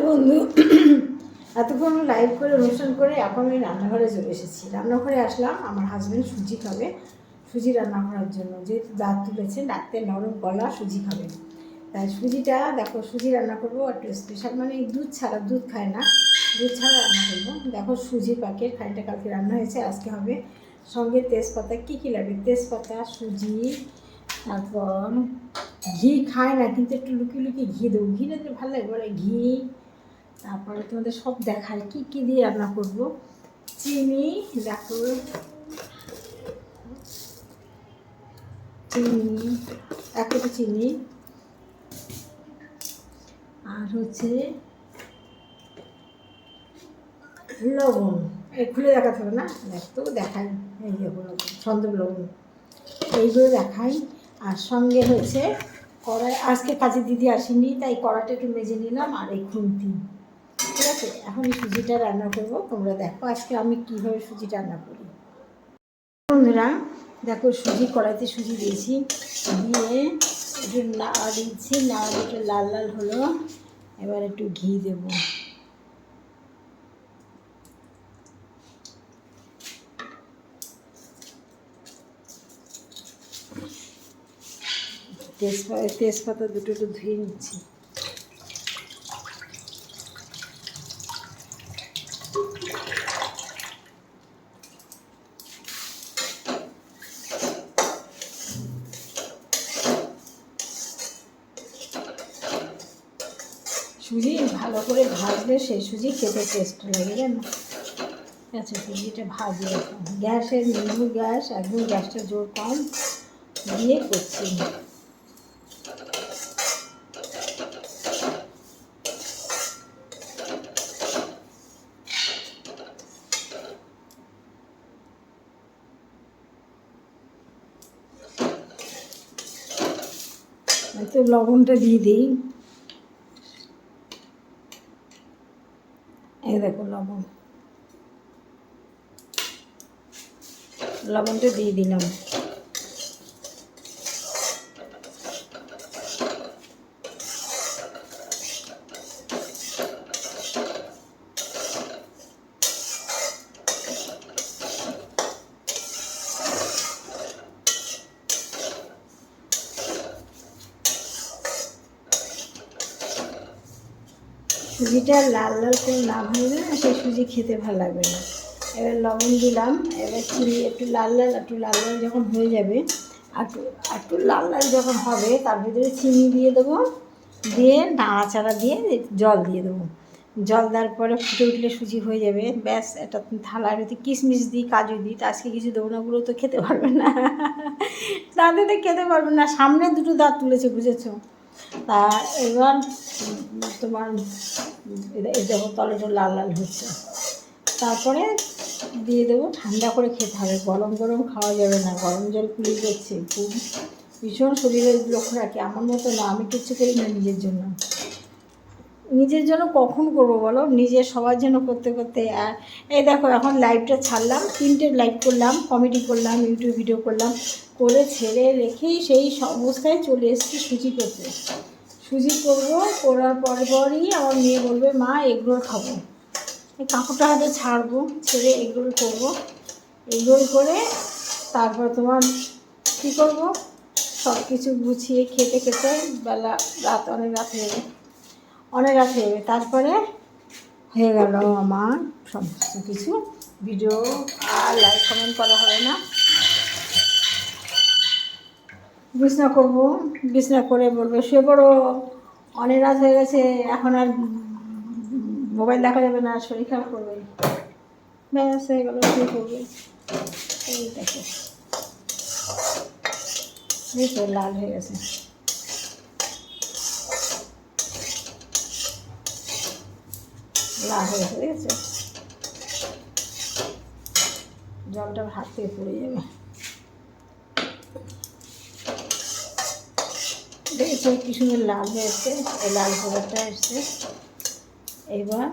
বন্ধু, এতক্ষণ লাইভ করে অনুষ্ঠান করে এখন আমি রান্নাঘরে চলে এসেছি। রান্নাঘরে আসলাম, আমার হাজব্যান্ড সুজি খাবে, সুজি রান্না করার জন্য। যেহেতু দাঁত তুলেছেন, দাঁতের নরম গলা, সুজি খাবে। তাই সুজিটা দেখো, সুজি রান্না করবো একটু স্পেশাল, মানে দুধ ছাড়া, দুধ খায় না, দুধ ছাড়া রান্না করবো। দেখো সুজি প্যাকেট, খানিকটা কালকে রান্না হয়েছে, আজকে হবে। সঙ্গে তেজপাতা, কী কী লাগবে, তেজপাতা, সুজি, তারপর ঘি খায় না কিন্তু একটু লুকিয়ে লুকিয়ে ঘি দেবো, ঘি না দিলে ভালো লাগে বলে, ঘি। তারপরে তোমাদের সব দেখায় কী কী দিয়ে রান্না করব। চিনি, দেখো চিনি, এক কোটি চিনি, আর হচ্ছে লবণ। এই খুলে দেখাতে হবে না, দেখতো দেখাই, এই যে সন্দব লবণ, এইগুলো দেখাই। আর সঙ্গে হচ্ছে কড়াই, আজকে কাজে দিদি আসেনি তাই কড়াটা একটু মেজে নিলাম, আর এই খুন্তি। ঠিক আছে, এখন সুজিটা রান্না করব, তোমরা দেখো আজকে আমি কীভাবে সুজিটা রান্না করি। বন্ধুরা দেখো, সুজি কড়াইতে সুজি দিয়েছি, দিয়ে একটু নাড়া দিচ্ছি, নাড়া একটু লাল লাল হলো, এবার একটু ঘি দেব। তেজপাতা দুটো একটু ধুয়ে নিচ্ছি। সুজি ভালো করে ভাজলে সেই সুজি খেতে টেস্ট লাগে, জানো। আচ্ছা, সুজিটা ভাজি, গ্যাসের নিম্বু গ্যাস, একদম গ্যাসটা জোর কম দিয়ে করছি। তো লবণটা দিয়ে দিই, এই দেখো লবণটা দিয়ে দিলাম। সুজিটা লাল লাল করে না ভাজলে না, সেই সুজি খেতে ভালো লাগবে না। এবার লবণ দিলাম, এবার চিনি, একটু লাল লাল যখন হয়ে যাবে, একটু লাল লাল যখন হবে, তার ভিতরে চিনি দিয়ে দেবো, দিয়ে নাড়াচাড়া দিয়ে জল দিয়ে দেবো। জল দেওয়ার পরে ফুটে উঠলে সুজি হয়ে যাবে, ব্যাস। একটা থালার ভিতরে কিশমিশ দিই, কাজু দিই, তা আজকে কিছু দেবো না, ওগুলো তো খেতে পারবে না, দাঁতে খেতে পারবে না, সামনে দুটো দাঁত তুলেছে, বুঝেছো। তা এবার তোমার এই দেখো তলাটা লাল লাল হচ্ছে, তারপরে দিয়ে দেবো। ঠান্ডা করে খেতে হবে, গরম গরম খাওয়া যাবে না, গরম জল কুলিয়ে যাচ্ছে, খুব ভীষণ শরীরের লক্ষ্য রাখে। আমার মতো না, আমি কিচ্ছু করি না নিজের জন্য। নিজের জন্য কখন করবো বলো, নিজের সবার জন্য করতে করতে। আর এই দেখো, এখন লাইভটা ছাড়লাম, 3টে লাইভ করলাম, কমেডি করলাম, ইউটিউব ভিডিও করলাম, করে ছেড়ে রেখেই সেই অবস্থায় চলে এসেছি সুজি করতে। সুজি করবো, করার পরই আমার মেয়ে বলবে, মা এগরোল খাবো। এই কাপড়টা হয়তো ছাড়বো, ছেড়ে এগরোল করবো। এগরোল করে তারপর তোমার কী করবো, সব কিছু গুছিয়ে খেতে খেতে বেলা অনেক রাত হয়ে যাবে, তারপরে হয়ে গেল আমার সমস্ত কিছু। ভিডিও আর লাইক কমেন্ট করা হবে না, বিছনা করবো, বিছনা করে বলবে শুয়ে পড়ো, অনেক রাত হয়ে গেছে, এখন আর মোবাইল দেখা যাবে না, শরীর খারাপ করবে, ব্যাস হয়ে গেলো, শুয়ে পড়বে। এই দেখো, এই তো লাল হয়ে গেছে, লাল হয়ে গেছে, দেখেছো, জলটা হাত থেকে পড়ে যাবে, দেখেছো কি সুন্দর লাল হয়ে এসছে, এই লাল কালারটা এসছে। এবার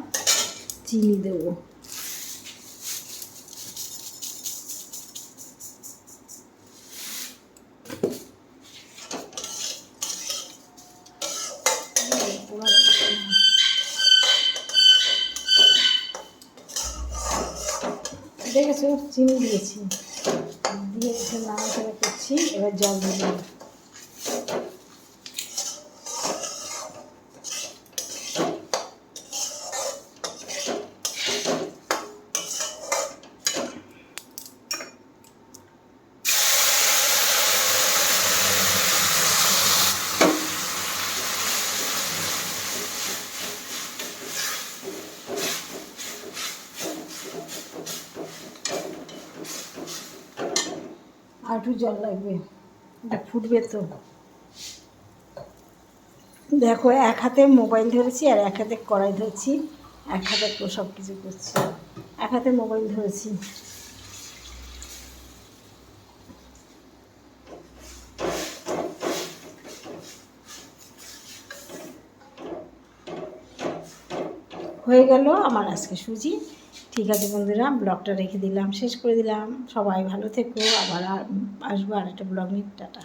চিনি দেবো, দেখেছো চিনি দিয়েছি, দিয়ে একটু নাড়াচাড়া করছি। এবার জল দিলাম। আর একটু জল লাগবে, এটা ফুটবে তো। দেখো এক হাতে মোবাইল ধরেছি আর এক হাতে কড়াই ধরেছি, এক হাতে সব কিছু করছি, এক হাতে মোবাইল ধরেছি। হয়ে গেল আমার আজকে সুজি। ঠিক আছে বন্ধুরা, ব্লগটা রেখে দিলাম, শেষ করে দিলাম। সবাই ভালো থেকো, আবার আসবো আর একটা ব্লগ নিয়ে। টাটা।